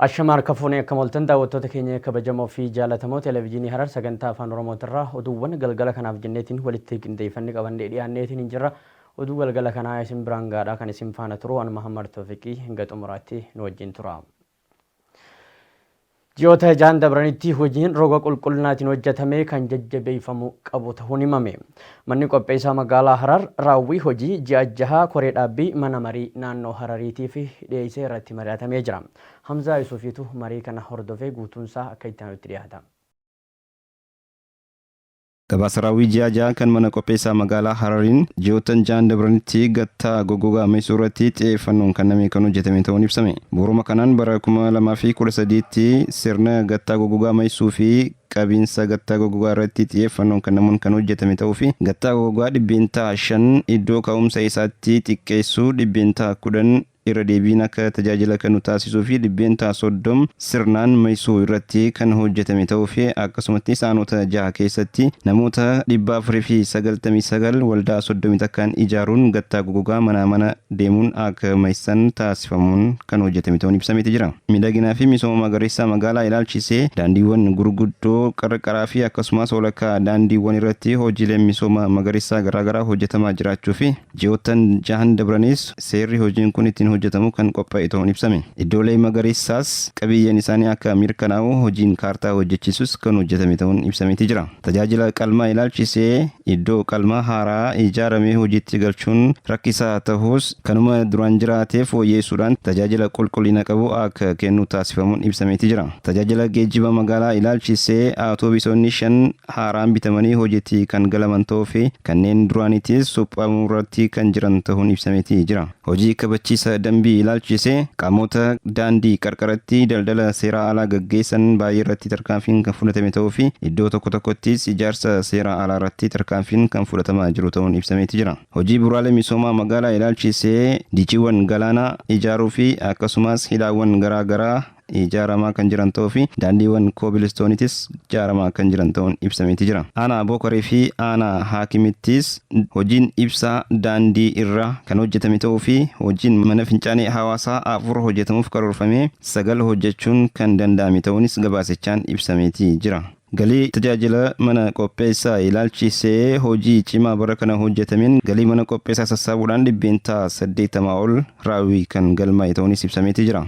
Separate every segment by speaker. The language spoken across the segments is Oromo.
Speaker 1: Ashamaar kafuunee akka moltan daawwattoota keenya kabajamoo fi jaallatamoo televezyiinii Harar sagantaa afaan Oromootirraa oduuwwan galgala kanaaf jenneetiin walitti qindeeffannee qabannee dhiyaanneetiin jira. Oduu galgala kanaa isin biraan gaadhaa kan isin faana turu an Mahammad Tawfiqii hanga xumuraatti nu wajjin tura. Ji'oota jaan dabranitti hojiin roga qulqullinaatiin hojjetamee kan jajjabeeffamuu qabu ta'uun himame. Manni qopheessaa magaalaa Harar raawwii hojii ji'a jahaa koree dhaabbii mana marii naannoo Harariitiif dhiyeessee irratti mari'atamee jira. Hamzaa Yusufiitu marii kana hordofee guutuunsaa akka itti aanutti dhiyaata.
Speaker 2: Gabaasaraawwii ji'a kan mana qopheessaa magaalaa Harariin ji'ootan jaan dabranitti gattaa gogogaa meeshuurratti xiyyeeffannoon kennamee kan hojjetame ta'uun ibsame. Bu'uuruma kanaan bara 2013tti sirna gattaa gogogaa meeshuu fi qabiinsa gattaa gogogaa irratti xiyyeeffannoon kennamuun kan hojjetame ta'uu fi gattaa gogogaa dhibbeentaa 5 iddoo ka'umsa isaatti xiqqeessuu dhibbeentaa 10 irra deebiin akka tajaajila kan nu taasisuu fi dhibbeentaa 30 sirnaan meeshuu irratti kan hojjetame ta'uu fi akkasumatti saanota 6 keessatti namoota 499 waldaa 30 takkaan ijaaruun gattaa gogogaa mana deemuun akka meeshan taasifamuun kan hojjetame ta'uun ibsameeti jira. Miidhaginaa fi misooma magariisaa magaalaa ilaalchisee daandiiwwan gurguddoo qarqaraa fi akkasumas walakkaa daandiiwwan irratti hojiileen misooma magariisaa garaagaraa hojjetamaa jiraachuu fi ji'ootan jahan dabranis seerri hojiin kun ittiin hojjetamu kan qophaa'e ta'uun ibsame. Iddoolee magariisaas qabiyyeen isaanii akka mirkanaa'u hojiin kaartaa hojjechiisus kan hojjetame ta'uun ibsameeti jira. Tajaajila qalmaa ilaalchisee iddoo qalmaa haaraa ijaaramee hojiitti galchuun rakkisaa ta'us kanuma duraan jiraateef fooyyeessuudhaan tajaajila qulqullina qabu akka kennu taasifamuun ibsameeti jira. Tajaajila geejjiba magaalaa ilaalchisee awutoobisoonni 5 haaraan bitamanii hojiitti kan galaman ta'uu fi kanneen duraaniitis suphamuu irratti kan jiran ta'uun ibsameeti jira. Hojii kabachiisa dambii ilaalchisee qaamota daandii qarqaratti daldala seeraa alaa gaggeessan baay'ee irratti tarkaanfiin kan fudhatame ta'uu fi iddoo tokkottis ijaarsa seeraa alaa irratti tarkaanfiin kan fudhatamaa jiru ta'uun ibsameeti jira. Hojii bu'uuraalee misoomaa magaalaa ilaalchisee diichiiwwan galaanaa ijaaruu fi akkasumas hidhaawwan garaagaraa ijaaramaa kan jiran ta'uu fi daandiiwwan koobilistoonitis ijaaramaa kan jiran ta'uun ibsameeti jira. Aanaa Bokoree fi aanaa Haakimittis hojiin ibsaa daandii irra kan hojjetame ta'uu fi hojiin mana fincaanii hawaasaa 4 hojjetamuuf karoorfamee 9 hojjechuun kan danda'ame ta'uunis gabaasichaan ibsameeti jira. Galii tajaajila mana qopheessaa ilaalchisee hojii cimaa bara kana hojjetameen galii mana qopheessaa sassaabuudhaan dhibbeentaa 80 ol raawwii kan galmaa'e ta'uunis ibsameeti jira.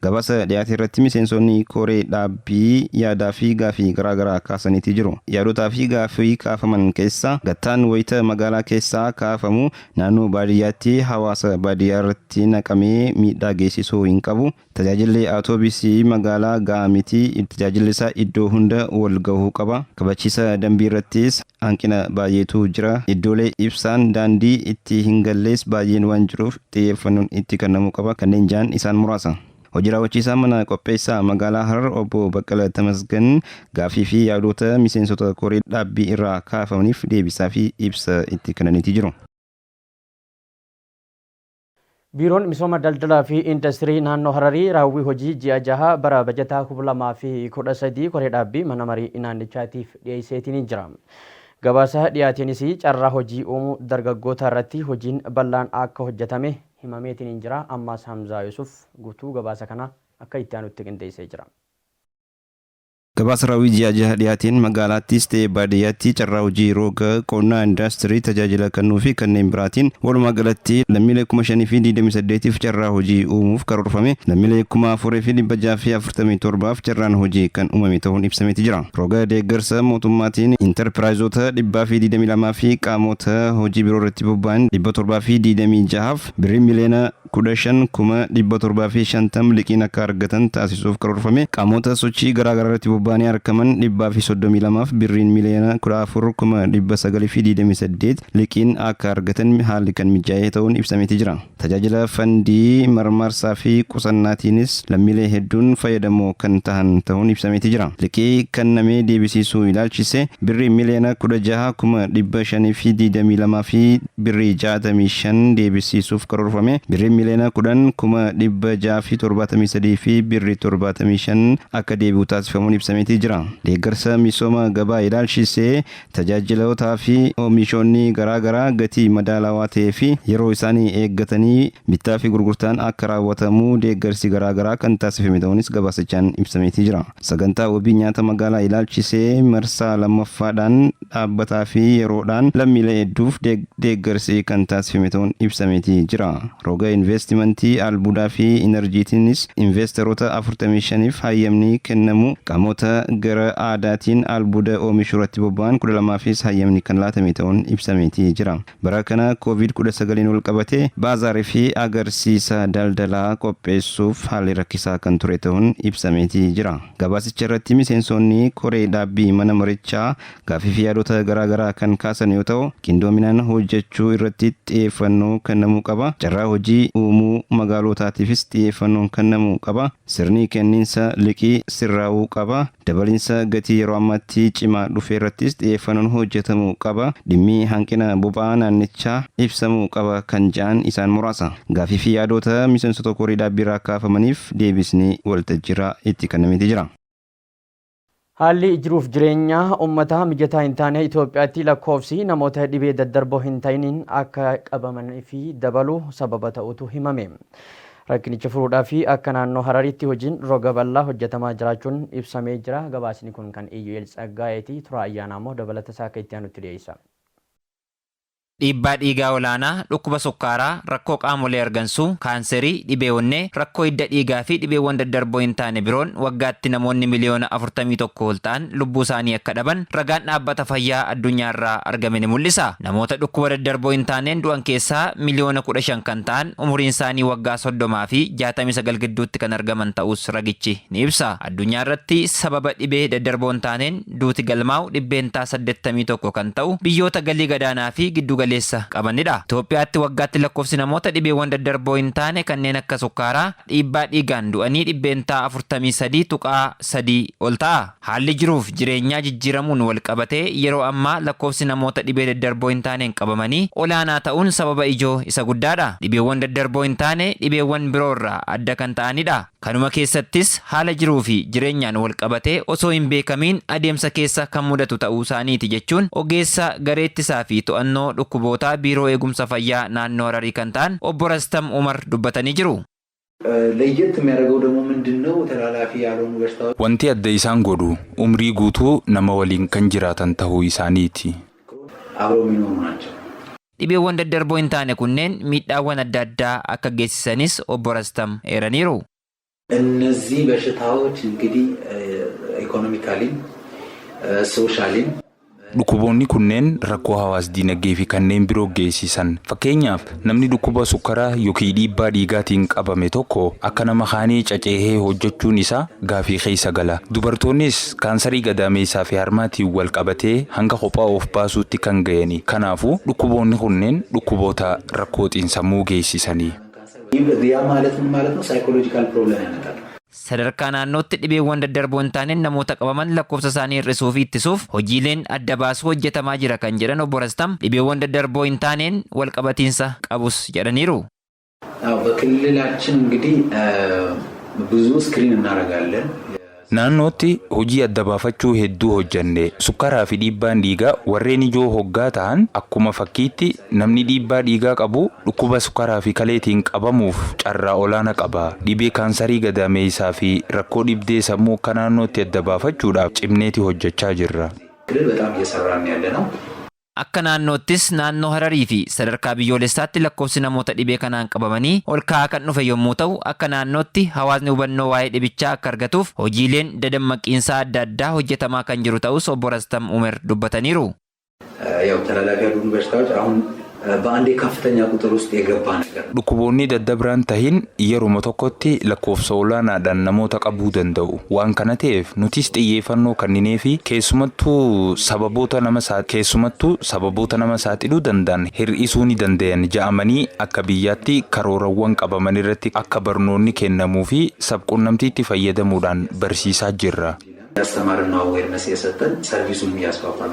Speaker 2: Gabaasa dhiyaate irratti miseensonni koree dhaabbii yaadaa fi gaafii garaagaraa kaasaniiti jiru. Yaadotaa fi gaafii kaafaman keessaa gattaan wayita magaalaa keessaa kaafamu naannoo baadiyyaatti hawaasa baadiyyaa irratti naqamee miidhaa geessisuu hin qabu. Tajaajilli awutoobisii magaalaa ga'aa miti. Tajaajilli isaa iddoo hunda wal gahuu qaba. Kabachiisa dambii irrattis hanqina baay'eetu jira. Iddoolee ibsaan daandii itti hin gallees baay'een waan jiruuf xiyyeeffannoon itti kennamuu qaba. Kanneen jaan isaan muraasa. Hojii raawwachiisaa mana qopheessaa magaalaa Harar obbo Baqqala Tamasgan gaafii fi yaadota miseensota koree dhaabbii irraa kaafamaniif deebisaa fi ibsa itti kennaniiti jiru.
Speaker 1: Biiroon misooma daldalaa fi industirii naannoo Hararii raawwii hojii ji'a jahaa bara bajataa 2013 koree dhaabbii mana marii naannichaatiif dhiyeesseetiin jira. Gabaasa dhiyaateenis carraa hojii uumuu dargaggoota irratti hojiin bal'aan akka hojjetame himameetiin jira. Ammaas Hamzaa Yusuf guutuu gabaasa kana akka itti aanutti qindeessee jira.
Speaker 2: Gabaasaraawwii ji'a jaha dhiyaateen magaalaattis ta'ee baadiyyaatti carraa hojii roga qonnaa industirii tajaajila kennuu fi kanneen biraatiin walumaa galatti lammiilee 5,028f carraa hojii uumuuf karoorfame lammiilee 4,647f carraan hojii kan uumame ta'uun ibsameeti jira. Roga deeggarsa mootummaatiin intarpiraayizota 122 fi qaamota hojii biroo irratti bobba'an 726f birrii miliyoona 15,750 liqiin akka argatan taasisuuf karoorfame. Qaamota sochii garaagaraa irratti bobba'anii argaman 132f birriin miliyoona 14,928 liqiin akka argatan haalli kan mijaa'ee ta'uun ibsameeti jira. Tajaajila fandii marmarsaa fi qusannaatiinis lammiilee hedduun fayyadamoo kan tahan ta'uun ibsameeti jira. Liqii kennamee deebisiisuu ilaalchise birrii miliyoona 16,522 fi birrii 65 deebisiisuuf karoorfame. Birrii miliyoona 10,673 fi birrii 75 akka deebi'u taasifamuun ibsameetii jira. Deeggarsa misooma gabaa ilaalchisee tajaajilotaa fi oomishoonni garaagaraa gatii madaalawaa ta'ee fi yeroo isaanii eeggatanii bittaa fi gurgurtaan akka raawwatamu deeggarsi garaagaraa kan taasifame ta'uunis gabaasichaan ibsameetii jira. Sagantaa wabii nyaata magaalaa ilaalchisee marsaa lammaffaadhaan dhaabbataa fi yeroodhaan lammiilee hedduuf deeggarsi kan taasifame ta'uun ibsameetii jira. Roga investimentii albuudaa fi inerjiitiinis investeerota 45f hayyamni kennamu qaamota gara aadaatiin albuuda oomishuu irratti bobba'an 12fis hayyamni kan laatame ta'uun ibsameetii jira. Bara kana COVID-19 wal qabatee baazaarii fi agarsiisa daldalaa qopheessuuf haalli rakkisaa kan ture ta'uun ibsameetii jira. Gabaasicha irratti miseensonni koree dhaabbii mana marichaa gaaffii fi yaadota garaagaraa kan kaasan yoo ta'u, qindoominaan hojjechuu irratti xiyyeeffannoo kennamuu qaba. Carraa hojii uumuu magaalotaatiifis xiyyeeffannoon kennamuu qaba. Sirni kenniinsa liqii sirraa'uu qaba. Dabaliinsa gatii yeroo ammaatti cimaa dhufe irrattis xiyyeeffannoon hojjetamuu qaba. Dhimmi hanqina boba'aa naannichaa ibsamuu qaba kan jedhan isaan muraasa. Gaaffii fi yaadota miseensota koree dhaabbiirraa kaafamaniif deebisni waltajjiirraa itti kennameetii jira.
Speaker 1: Haalli jiruuf jireenyaa uummataa mijataa hin taane Itoophiyaatti lakkoofsi namoota dhibee daddarboo hin ta'iniin akka qabamanii fi dabaluu sababa ta'utu himame. Rakkinicha furuudhaa fi akka naannoo Hararitti hojiin roga bal'aa hojjetamaa jiraachuun ibsamee jira. Gabaasni kun kan Iyyeel Tsaggaayeeti. Tura ayyaanaa immoo dabalata isaa akka itti aanutti dhiyeessa.
Speaker 3: Dhiibbaa dhiigaa olaanaa, dhukkuba sukkaaraa, rakkoo qaamolee argansuu, kaanserii, dhibee onnee, rakkoo hidda dhiigaa fi dhibeewwan daddarboo hin taane biroon waggaatti namoonni miliyoona 41 ol ta'an lubbuu isaanii akka dhaban ragaan dhaabbata fayyaa addunyaarraa argame ni mul'isa. Namoota dhukkuba daddarboo hin taaneen du'an keessaa miliyoona 15 kan ta'an umuriin isaanii waggaa 30 fi 69 gidduutti kan argaman ta'us ragichi ni ibsa. Addunyaa irratti sababa dhibee daddarboo hin taaneen duuti galmaa'u dhibbeentaa 81 kan ta'u biyyoota galii gadaanaa fi giddu qabanidha. Itoophiyaatti waggaatti lakkoofsi namoota dhibeewwan daddarboo hin taane kanneen akka sukkaaraa, dhiibbaa dhiigaan du'anii dhibbeentaa 43.3 ol ta'a. Haalli jiruuf jireenyaa jijjiiramuun wal qabatee yeroo ammaa lakkoofsi namoota dhibee daddarboo hin taaneen qabamanii olaanaa ta'uun sababa ijoo isa guddaadha. Dhibeewwan daddarboo hin taane dhibeewwan biroorraa adda kan ta'anidha. Kanuma keessattis haala jiruu fi jireenyaan wal qabatee osoo hin beekamiin adeemsa keessa kan mudatu ta'uu isaaniiti jechuun ogeessa garee ittisaa fi to'annoo dhukkuboota biiroo eegumsa fayyaa naannoo Hararii kan ta'an obbo Rastam Umar dubbatanii jiru.
Speaker 4: ለየት የሚያደርገው ደግሞ ምንድነው? ተላላፊ ያልሆኑ በሽታዎች
Speaker 5: wanti adda isaan godhu umrii guutuu nama waliin kan jiraatan ta'uu isaaniiti.
Speaker 4: አብረው የሚኖሩ ናቸው።
Speaker 3: dhibeewwan daddarboo hin taane kunneen miidhaawwan adda addaa akka geessisanis obbo Rastam eeraniiru.
Speaker 4: እነዚህ በሽታዎች እንግዲህ ኢኮኖሚካሊ ሶሻሊ
Speaker 5: Dhukkuboonni kunneen rakkoo hawaas dinagdee fi kanneen biroo geessisan. Fakkeenyaaf namni dhukkuba sukkaraa yookiin dhiibbaa dhiigaatiin qabame tokko akka nama kaanii caceehee hojjechuun isaa gaafii keessa gala. Dubartoonnis kaansarii gadaameessaa fi harmaatiin wal qabatee hanga kophaa of baasuutti kan ga'ani. Kanaafuu dhukkuboonni kunneen dhukkuboota rakkoo xiinsammuu geessisanii.
Speaker 4: ያ ማለት ምን ማለት ነው? ሳይኮሎጂካል ፕሮብሌም ያመጣል።
Speaker 3: Sadarkaa naannootti dhibeewwan daddarboo hin taaneen namoota qabaman lakkoofsa isaanii hir'isuu fi ittisuuf hojiileen adda baasuu hojjetamaa jira kan jedhan obbo Rastam dhibeewwan daddarboo hin taaneen wal qabatiinsa qabus jedhaniiru.
Speaker 4: በክልላችን እንግዲህ ብዙ ስክሪን እናደርጋለን።
Speaker 5: Naannootti hojii adda baafachuu hedduu hojjanne. Sukkaaraa fi dhiibbaan dhiigaa warreen ijoo hoggaa ta'an akkuma fakkiitti namni dhiibbaa dhiigaa qabu dhukkuba sukkaaraa fi kaleetiin qabamuuf carraa olaanaa qaba. Dhibee kaansarii gadaameessaa fi rakkoo dhibdee sammuu akka naannootti adda baafachuudhaaf cimneeti hojjechaa jirra.
Speaker 4: በጣም እየሰራን ያለ ነው።
Speaker 3: Akka naannoottis naannoo Hararii fi sadarkaa biyyoolessaatti lakkoofsi namoota dhibee kanaan qabamanii ol ka'aa kan dhufe yommuu ta'u, akka naannootti hawaasni hubannoo waa'ee dhibichaa akka argatuuf hojiileen dadammaqiinsaa adda addaa hojjetamaa kan jiru ta'us obbo Rastam Umar dubbataniiru.
Speaker 4: ያው ተላላፊ ያልሆኑ በሽታዎች አሁን በአንዴ ከፍተኛ ቁጥር ውስጥ የገባ ነገር ነው።
Speaker 5: Dhukkuboonni daddabraan tahin yeruma tokkotti lakkoofsa olaanaadhaan namoota qabuu danda'u. Waan kana ta'eef nutis xiyyeeffannoo kenninee fi keessumattuu sababoota nama saaxiluu danda'an hir'isuu ni danda'an jedhamanii akka biyyaatti karoorawwan qabaman irratti akka barnoonni kennamuu fi sabquunnamtiitti fayyadamuudhaan barsiisaa jirra.
Speaker 4: ያስተማርና አዌርነስ የሰጠን ሰርቪሱን ያስፋፋል።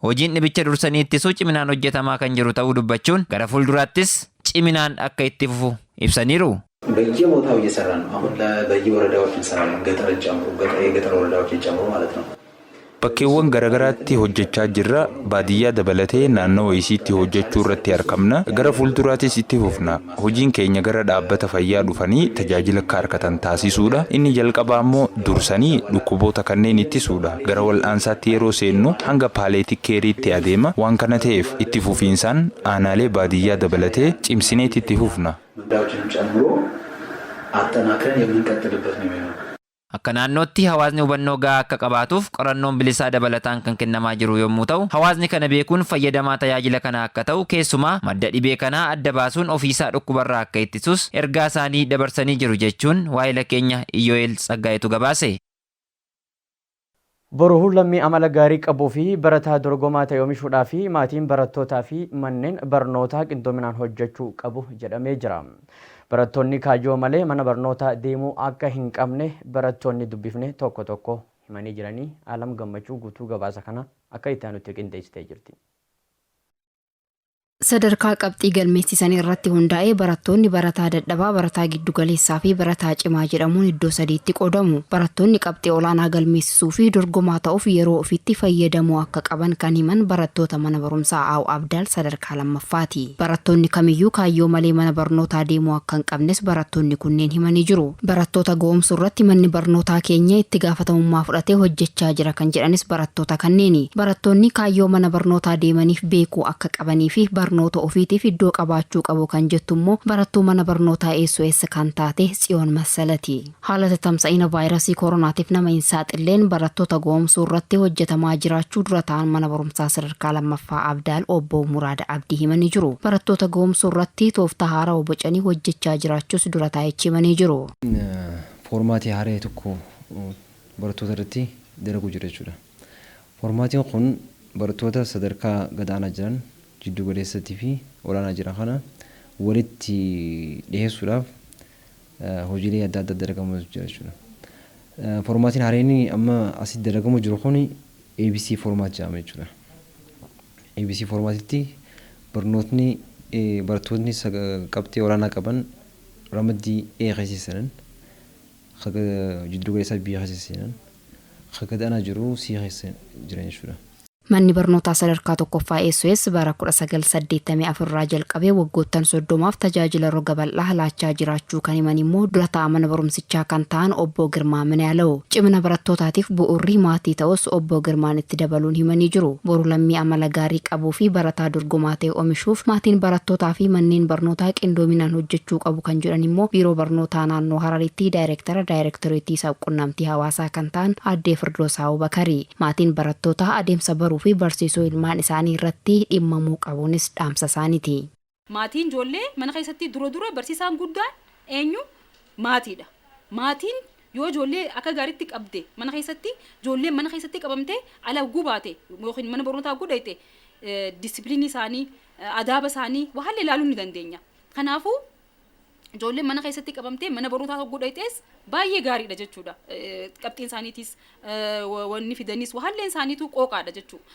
Speaker 3: Hojiin dhibicha dursanii ittisuu ciminaan hojjetamaa kan jiru ta'uu dubbachuun gara fuulduraattis ciminaan akka itti fufu ibsaniiru.
Speaker 4: በየቦታው እየሰራ ነው። አሁን በየወረዳዎች እንሰራለን። ገጠርን ጨምሮ የገጠር ወረዳዎችን ጨምሮ ማለት ነው።
Speaker 5: bakkeewwan garagaraatti hojjechaa jirra. baadiyyaa dabalatee naannoo isiitti hojjechuu irratti argamna. gara fuulduraatis itti fufna. hojiin keenya gara dhaabbata fayyaa dhufanii tajaajila akka argatan taasisuudha. inni jalqabaa immoo dursanii dhukkuboota kanneen ittisuudha. gara wal'aansaatti yeroo seennu hanga paaleetik keeriitti adeema. waan kana ta'eef itti fufiinsaan aanaalee baadiyyaa dabalatee cimsineet itti fufna.
Speaker 4: ጉዳዮችንም ጨምሮ አጠናክረን የምንቀጥልበት ነው የሚሆነው።
Speaker 3: akka naannootti hawaasni hubannoo gahaa akka qabaatuuf qorannoon bilisaa dabalataan kan kennamaa jiru yommuu ta'u, hawaasni kana beekuun fayyadamaa tajaajila kana akka ta'u, keessumaa madda dhibee kanaa adda baasuun ofiisaa dhukkubarraa akka ittisus ergaa isaanii dabarsanii jiru jechuun waa'ila keenya Iyyo'eel Tsaggaayetu gabaase.
Speaker 1: Boruun lammii amala gaarii qabuu fi barataa dorgomaa ta'e oomishuudhaa fi maatiin barattootaa fi manneen barnootaa qindoominaan hojjechuu qabu jedhamee jira. Barattoonni kaayyoo malee mana barnootaa deemuu akka hin qabne barattoonni dubbifne tokko tokko himanii jiranii. Alam Gammachuu guutuu gabaasa kana akka itti aanutti qindeessitee jirti.
Speaker 6: sadarkaa qabxii galmeessisan irratti hundaa'ee barattoonni barataa dadhabaa, barataa giddu galeessaa fi barataa cimaa jedhamuun iddoo sadiitti qoodamu. Barattoonni qabxii olaanaa galmeessisuu fi dorgomaa ta'uuf yeroo ofiitti fayyadamuu akka qaban kan himan barattoota mana barumsaa Aawu Abdaal sadarkaa lammaffaati. Barattoonni kamiyyuu kaayyoo malee mana barnootaa deemuu akka hin qabnes barattoonni kunneen himanii jiru. Barattoota goomsuu irratti manni barnootaa keenya itti gaafatamummaa fudhatee hojjechaa jira kan jedhanis barattoota kanneeni. Barattoonni kaayyoo mana barnootaa deemaniif beekuu akka qabanii fi barnoota ofiitiif iddoo qabaachuu qabu kan jettu immoo barattuu mana barnootaa SOS kan taate Tsiyoon Massalati. Haala tamsa'ina vaayirasii koronaatiif nama hin saaxilleen barattoota goomsuu irratti hojjetamaa jiraachuu dura ta'an mana barumsaa sadarkaa lammaffaa Abdaal obbo Muraada Abdii himanii jiru. Barattoota goomsuu irratti tooftaa haaraa bocanii hojjechaa jiraachuus dura taa'echi himanii jiru.
Speaker 7: Foormaatii haaraa tokko barattoota irratti dalaguu jira jechuudha. Foormaatiin kun barattoota sadarkaa gadaanaa jiran jiddu galeessaatii fi olaanaa jiran kana walitti dhiyeessuudhaaf hojiilee adda addaa dalagamu jira jechuudha. Foormaatiin haaraan amma asitti dalagamu jiru kun ABC foormaat jedhama jechuudha. ABC foormaatitti barnootni barattoonni qabxii olaanaa qaban ramaddii A keessisanan jiddu galeessaa B keessisanan gadaanaa jiru C keessa jiran jechuudha.
Speaker 6: Manni barnootaa sadarkaa tokkoffaa SOS bara 1984 irraa jalqabee waggoottan 30f tajaajila roga bal'aa laachaa jiraachuu kan himan immoo dura taa'aa mana barumsichaa kan ta'an obbo Girmaa Minaala'u. Cimina barattootaatiif bu'uurri maatii ta'us obbo Girmaan itti dabaluun himanii jiru. Boru lammii amala gaarii qabuu fi barataa dorgomaa ta'e oomishuuf maatiin barattootaa fi manneen barnootaa qindoominaan hojjechuu qabu kan jedhan immoo biiroo barnootaa naannoo Hararitti daayirektoreetii sabquunnamtii hawaasaa kan ta'an aadde Firdoosaa Abubakarii. Maatiin barattootaa adeemsa baruu fi barsiisuu ilmaan isaanii irratti dhimmamuu qabuunis dhaamsa isaaniiti.
Speaker 8: Maatiin ijoollee mana keessatti dura barsiisaan guddaan eenyu maatiidha. Maatiin yoo ijoollee akka gaariitti qabde mana keessatti ijoollee mana keessatti qabamtee ala gubaate yookiin mana barnootaa guddaate disipiliinii isaanii adaaba isaanii waan ilaaluu ni dandeenya. Kanaafuu ijoollee mana keessatti qabamtee mana barnootaa guddatees baay'ee gaariidha jechuudha. Qabxiin isaaniitis wanni fidanis waan isaaniitu qooqaadha jechuudha.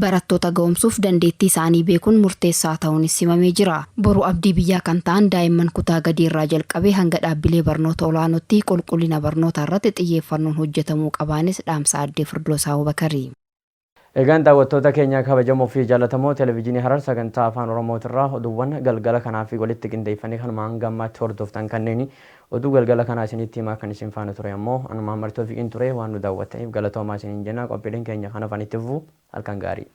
Speaker 6: Barattoota ga'umsuuf dandeettii isaanii beekuun murteessaa ta'uunis himamee jira. Boru abdii biyyaa kan ta'an daa'imman kutaa gadii irraa jalqabee hanga dhaabbilee barnoota olaanootti qulqullina barnootaa irratti xiyyeeffannoon hojjetamuu qabaanis dhaamsa aadde Firdoosaa Abubakarii.
Speaker 1: Egaan daawwattoota keenya kabajamoo fi jaallatamoo televezyiinii Harar sagantaa afaan Oromootirraa oduuwwan galgala kanaaf walitti qindeeffanii kan gammaatti hordoftan kanneen oduu galgala kanaa isinitti himaa kan isin faana ture ammoo anumaan martoo fiqiin ture waan nu daawwattaniif galatoomaa isiniin jenna. Qophiileen keenya kan afanitti fufu halkan gaarii.